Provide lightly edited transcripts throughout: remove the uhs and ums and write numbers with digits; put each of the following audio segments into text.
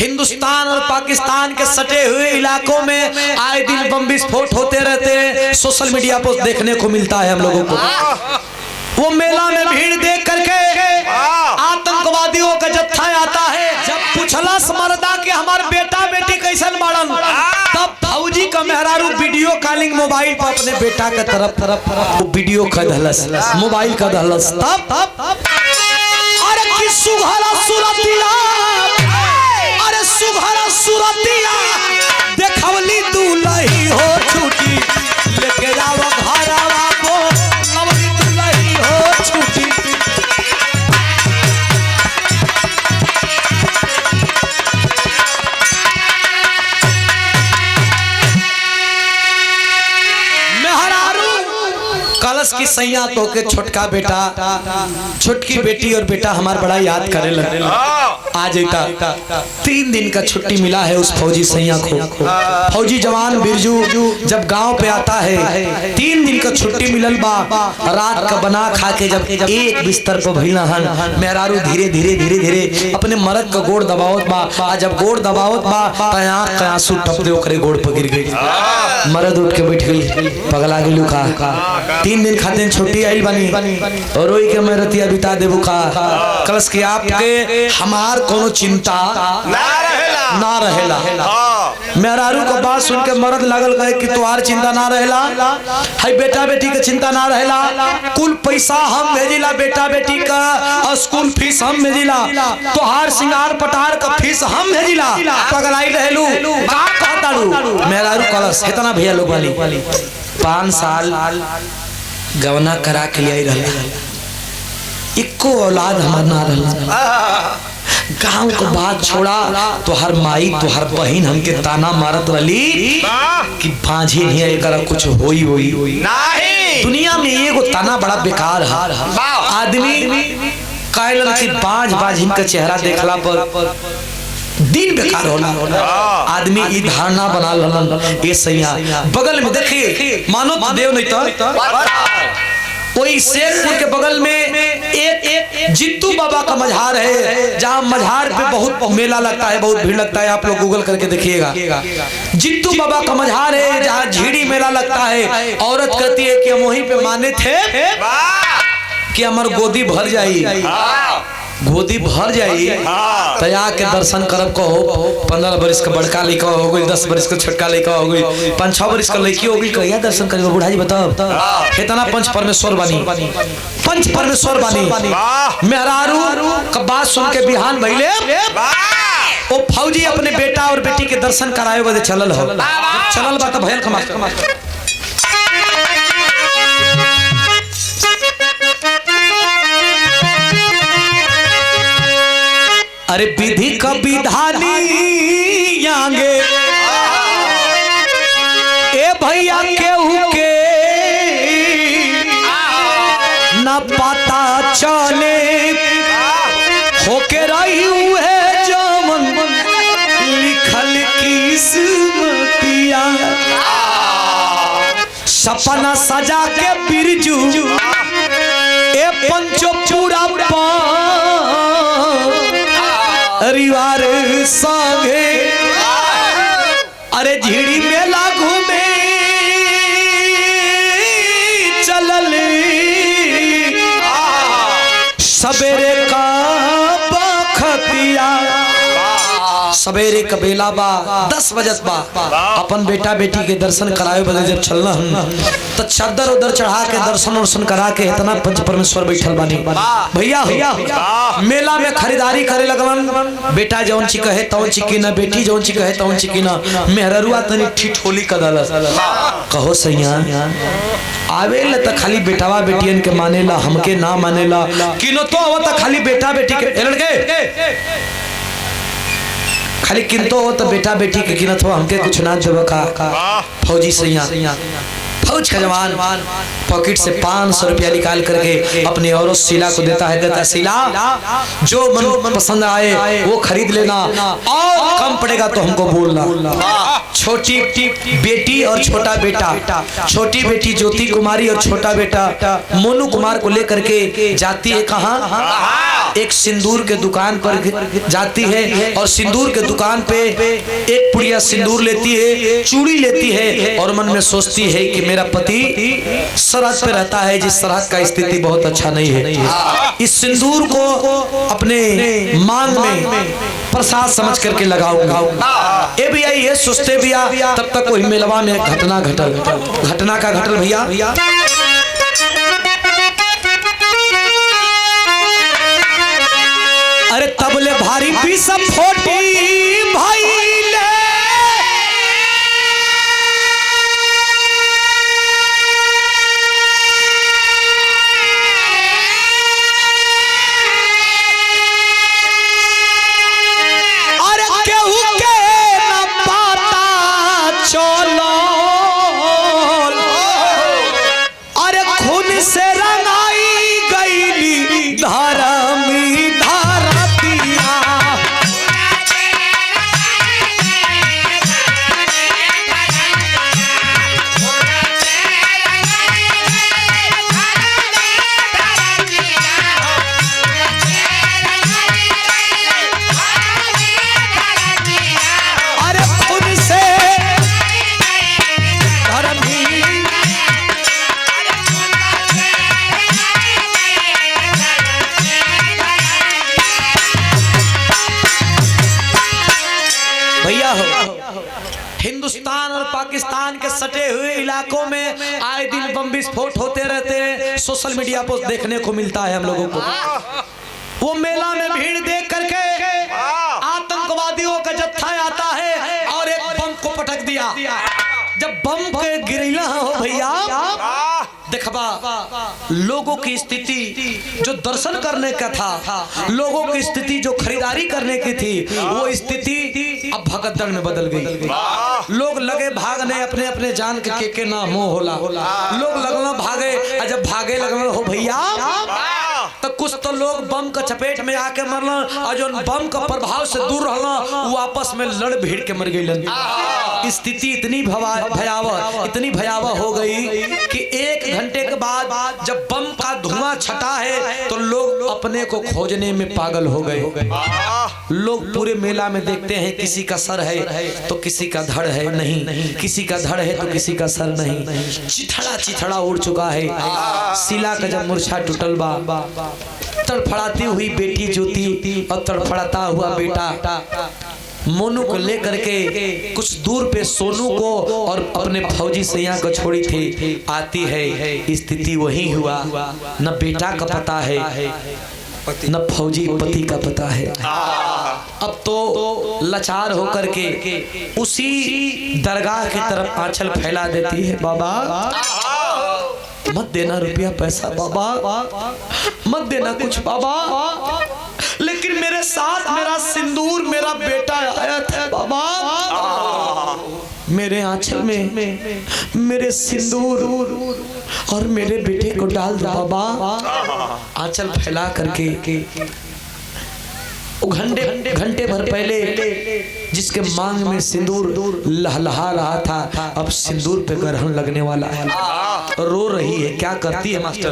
हिंदुस्तान और पाकिस्तान के सटे हुए इलाकों में आए दिन बम विस्फोट होते रहते हैं, सोशल मीडिया पर देखने को मिलता है हम लोगों को। वो मेला में भीड़ देख करके आतंकवादियों का जत्था आता है। जब पूछला मर्दा कि हमारे बेटा बेटी कैसन बाड़न, तब फौजी का मेहरारू वीडियो कॉलिंग मोबाइल पर अपने बेटा के तरफ वो वीडियो का धलस, मोबाइल का धलस। तब अरे कि सुघरा सुरतिया, अरे सुघरा सुरतिया देखवली दुलही हो छूटी लेके जाओ घरवा को, लवली दुलही हो छूटी। कलश की सैया तो के छोटका बेटा, छोटकी बेटी और बेटा हमार बड़ा याद करे लगे। आ जाता 3 दिन का छुट्टी मिला है उस फौजी सैया को। फौजी जवान बिरजू जब गांव पे आता है, 3 दिन का छुट्टी मिलल बा, रात का बना खा के जब एक बिस्तर पर भइला हन, मेहरारू धीरे धीरे धीरे धीरे अपने मर्द का गोड़ दबावत बा। जब गोड़ दबावत बा त आंख के आंसू टपके ओकरे गोड़ पर गिर गई। मर्द उठ के बैठ गई, पगला गेलू का 3 दिन खातिर छुट्टी आइल बनी और रोई के मैं रतिया बिता देबू का। कलश के आपके हमार कोनो चिंता ना रहेला। मेहरारू को बात सुन के मर्द लगल गए कि तुम्हार चिंता ना रहेला, है बेटा बेटी के चिंता ना रहेला, कुल पैसा हम भेजिला, बेटा बेटी का स्कूल फीस हम भेजिला, तोहार सिंगार पटार का फीस हम भेजिला, पगलाई रहलू का कहताड़ू। मेहरारू कलश इतना भैया लोग वाली 5 साल गवना करा के लिए रहला, इक्को औलाद हमार ना रहला। गांव को बात छोड़ा तो हर माई तो हर बहन हमके ताना मारत रही कि बांझी नहीं एकरा कुछ होई नहीं। दुनिया में एगो ताना बड़ा बेकार है। आदमी कहलन कि बांझ का चेहरा देखला पर दिन बेकार होला। आदमी ई धारणा बना ललन ये सैया बगल में देखिए मानो तो देव नहीं तो कोई शेरपुर के बगल में एक जित्तू बाबा का मझार है, जहाँ मझार पे बहुत मेला लगता है, बहुत भीड़ लगता है। आप लोग गूगल करके देखिएगा, जित्तू बाबा का मझार है जहाँ झीड़ी मेला लगता है। औरत कहती है कि हम वहीं पे माने थे कि हमार गोदी भर जाई, गोदी भर जाई तो के दर्शन करब कहो। 15 बरिस का बड़का लड़का हो गई, 10 बरिस का छोटका लड़का हो गई, 5-6 बरिस का लड़की हो गई, कहिया दर्शन करेगा बुढ़ा जी बताओ। इतना पंच परमेश्वर बानी, पंच परमेश्वर बानी। मेहरारू का बात सुन के बिहान भइले वो फौजी अपने बेटा और बेटी के दर्शन कराए बदे चलल हो, चलल बा त भयल कमा। अरे विधि का विधानी आगे ए भैया केहू के न पता चले होके रही हुए जमन लिखल किस्मतिया। सपना सजा के बिरजू ए पंचो पूरा परिवार संगे अरे झीड़ी मेला घूमे चलल सवेरे का बखतिया। सवेरे का बेला बा 10 बजत बा, अपन बेटा बेटी के दर्शन कराए बदे जब चलना तो चादर उधर चढ़ा के दर्शन वर्शन करा के इतना पंच परमेश्वर बैठल बानी। भैया मेला में खरीदारी करे लगवन, बेटा जौन ची कहे तौन ची की ना, बेटी जौन ची कहे तौन ची की ना। मेहररुआ तनी ठिठोली कदलस कहो सैया आवेला त खाली बेटावा बेटियन के मानेला, हमके ना मानेला। किनो तो हो त खाली बेटा बेटी के लड़के खाली किंतो हो तो बेटा बेटी के कीमत हो, हमके कुछ ना जब का। फौजी सैया फौज का जवान पॉकेट से 500 रुपया निकाल करके अपने औरत शीला को देता है, कहता है शीला जो मन पसंद आए वो खरीद लेना और कम पड़ेगा तो हमको बोलना। छोटी बेटी और छोटा बेटा, छोटी बेटी ज्योति कुमारी और छोटा बेटा मोनू कुमार को लेकर के जाती है कहाँ? एक सिंदूर के दुकान पर जाती है और सिंदूर के दुकान पे एक पुड़िया सिंदूर लेती है, चूड़ी लेती है और मन में सोचती है कि मेरा पति सरहद पे रहता है, जिस सरहद का स्थिति बहुत अच्छा नहीं है। इस सिंदूर को अपने मांग में प्रसाद समझ करके लगाऊंगा। ए भैया ये सोचते भैया, तब तक वही मेलवा में घटना का घटल भैया। अरे तबले भारी भी सब फोटी भाई ले, अरे केहू के न पाता चलो, अरे खून से रंगाई गईली धरमी धरतिया। अरे खून से धरमी, भैया हो हिंदुस्तान और पाकिस्तान के सटे हुए इलाकों में आए दिन बम विस्फोट होते रहते हैं, सोशल मीडिया पर देखने को मिलता है हम लोगों को। वो मेला में भीड़ देख करके आतंकवादियों का जत्था आता है और एक बम को पटक दिया। जब बम के गिरला हो भैया, देखबा लोगों की स्थिति जो दर्शन करने का था, लोगों की स्थिति जो खरीदारी करने की थी, वो स्थिति अब भगदड़ में बदल गई। लोग लगे भागने, अपने अपने जान के ना मोह होला, लोग लगना भागे। जब भागे लगना हो भैया, तो कुछ तो लोग बम का चपेट में आके मरना और जो बम का प्रभाव से दूर रहना वो आपस में लड़ भीड़ के मर गई। स्थिति इतनी भयावह हो गई कि 1 घंटे के बाद जब बम का धुआं छटा है तो लोग अपने को खोजने में पागल हो गए। लोग पूरे मेला में देखते हैं, किसी का सर है तो किसी का धड़ है नहीं, किसी का धड़ है तो किसी का सर नहीं। चिथड़ा उड़ चुका है। शिला का जब मूर्छा टूटल बा, तड़फड़ाती हुई बेटी ज्योति और तड़फड़ाता हुआ बेटा मोनू को लेकर के कुछ दूर पे सोनू को और अपने फौजी सैया को छोड़ी थी आती है। स्थिति वही हुआ, न बेटा का पता है न फौजी पति का पता है। अब तो लाचार होकर के उसी दरगाह की तरफ आंचल फैला देती है। बाबा मत देना रुपया पैसा, बाबा मत देना कुछ बाबा, लेकिन मेरे साथ मेरा सिंदूर मेरा बेटा आया था बाबा, मेरे आंचल में मेरे सिंदूर और मेरे बेटे को डाल दो बाबा। आंचल फैला करके घंटे भर पहले जिसके मांग में सिंदूर लहलहा रहा था, अब सिंदूर पे ग्रहण लगने वाला है। रो रही है, क्या करती है मास्टर?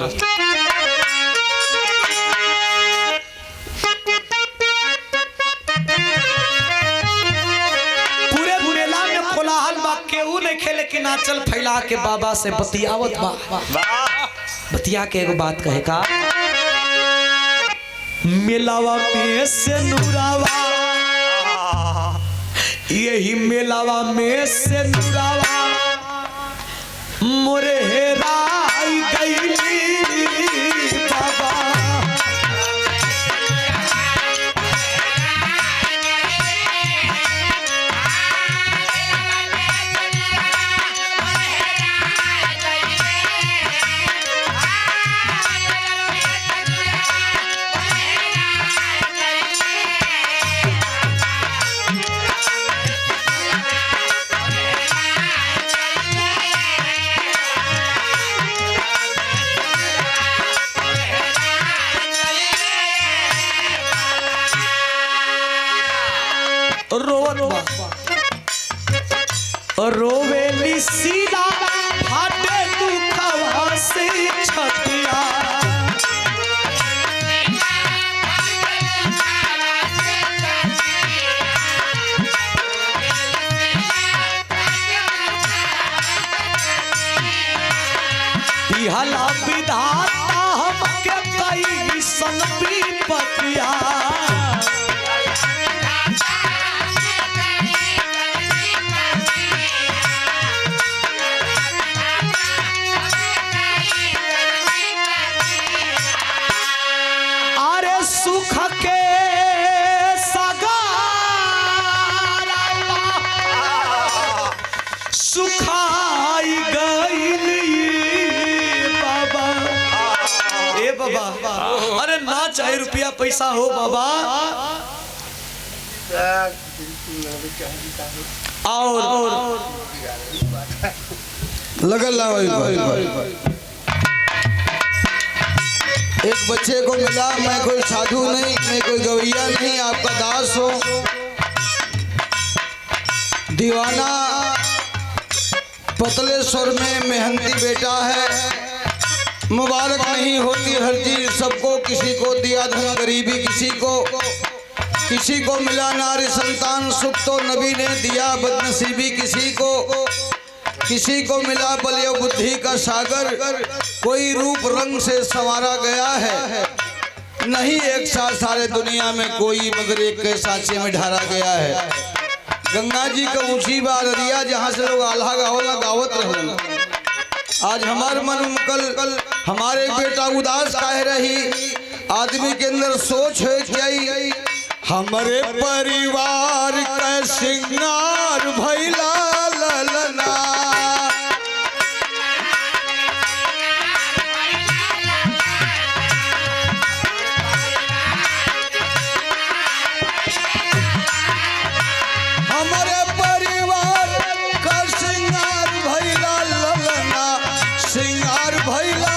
पूरे मेला में कोलाहल बा, केहू नहीं खेले, लेकिन आंचल फैला के बाबा से बतियावत बा। बतिया के एगो बात कहे का, मेलावा में से नूरावा, यही मेलावा में से नूरावा मोरे हेराई गईली बाबा। रोवेली सीधा फाटे दुखवा से छतिया हला विधाता हमके कई सन विपतिया अरे सुख के सुखाई गईल बाबा। अरे ना चाहे रुपया पैसा हो बाबा और लगल एक बच्चे को मिला। मैं कोई साधु नहीं, मैं कोई गवैया नहीं, आपका दास हो। दीवाना पतले स्वर में मेहनती बेटा है। मुबारक नहीं होती हर चीज सबको, किसी को दिया धन गरीबी, किसी को मिला नारी संतान सुख तो नबी ने दिया बदनसीबी, किसी को मिला बलियो बुद्धि का सागर। कोई रूप रंग से संवारा गया है, नहीं एक साथ सारे दुनिया में कोई, मगर एक के सांचे में ढारा गया है। गंगा जी का ऊंची बारिया जहाँ से लोग आल्हा गावला गावत रहे। आज हमारे मन में कल हमारे बेटा उदास काहे रही, आदमी के अंदर सोच है क्या हमारे परिवार का सिंगार भैला ललना। हमारे परिवार का सिंगार भैला ललना, सिंगार भैला